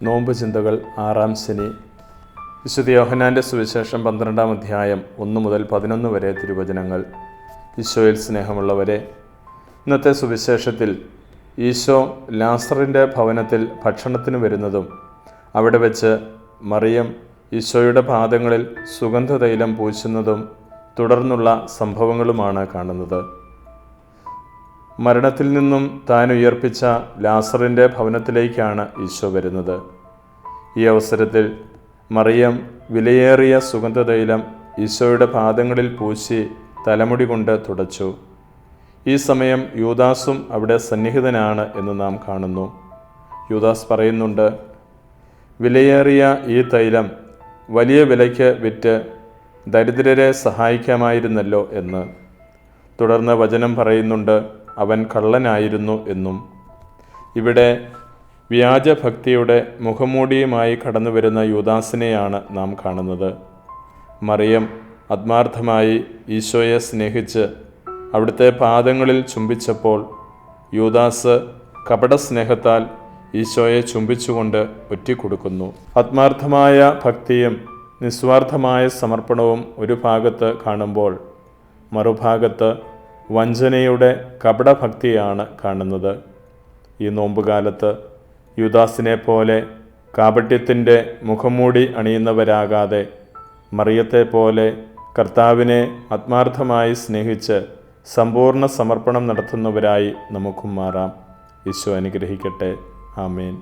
നോമ്പ് ചിന്തകൾ 6-ാം ശനി. വിശുദ്ധ യോഹന്നാൻ്റെ സുവിശേഷം 12-ാം അധ്യായം 1 മുതൽ 11 വരെ തിരുവചനങ്ങൾ. ഈശോയിൽ സ്നേഹമുള്ളവരെ, ഇന്നത്തെ സുവിശേഷത്തിൽ ഈശോ ലാസറിൻ്റെ ഭവനത്തിൽ ഭക്ഷണത്തിന് വരുന്നതും അവിടെ വെച്ച് മറിയം ഈശോയുടെ പാദങ്ങളിൽ സുഗന്ധതൈലം പൂശുന്നതും തുടർന്നുള്ള സംഭവങ്ങളുമാണ് കാണുന്നത്. മരണത്തിൽ നിന്നും താൻ ഉയർപ്പിച്ച ലാസറിൻ്റെ ഭവനത്തിലേക്കാണ് ഈശോ വരുന്നത്. ഈ അവസരത്തിൽ മറിയം വിലയേറിയ സുഗന്ധതൈലം ഈശോയുടെ പാദങ്ങളിൽ പൂശി തലമുടി കൊണ്ട് തുടച്ചു. ഈ സമയം യൂദാസും അവിടെ സന്നിഹിതനാണ് എന്ന് നാം കാണുന്നു. യൂദാസ് പറയുന്നുണ്ട്, വിലയേറിയ ഈ തൈലം വലിയ വിലയ്ക്ക് വിറ്റ് ദരിദ്രരെ സഹായിക്കാമായിരുന്നല്ലോ എന്ന്. തുടർന്ന് വചനം പറയുന്നുണ്ട്, അവൻ കള്ളനായിരുന്നു എന്നും. ഇവിടെ വ്യാജഭക്തിയുടെ മുഖംമൂടിയുമായി കടന്നു വരുന്ന യൂദാസിനെയാണ് നാം കാണുന്നത്. മറിയം ആത്മാർത്ഥമായി ഈശോയെ സ്നേഹിച്ച് അവിടുത്തെ പാദങ്ങളിൽ ചുംബിച്ചപ്പോൾ യൂദാസ് കപടസ്നേഹത്താൽ ഈശോയെ ചുംബിച്ചുകൊണ്ട് ഒറ്റിക്കൊടുക്കുന്നു. ആത്മാർത്ഥമായ ഭക്തിയും നിസ്വാർത്ഥമായ സമർപ്പണവും ഒരു ഭാഗത്ത് കാണുമ്പോൾ മറുഭാഗത്ത് വഞ്ചനയുടെ കപടഭക്തിയാണ് കാണുന്നത്. ഈ നോമ്പുകാലത്ത് യൂദാസിനെ പോലെ കാപട്യത്തിൻ്റെ മുഖംമൂടി അണിയുന്നവരാകാതെ മറിയത്തെ പോലെ കർത്താവിനെ ആത്മാർത്ഥമായി സ്നേഹിച്ച് സമ്പൂർണ്ണ സമർപ്പണം നടത്തുന്നവരായി നമുക്കും മാറാം. ഈശോ അനുഗ്രഹിക്കട്ടെ. ആമേൻ.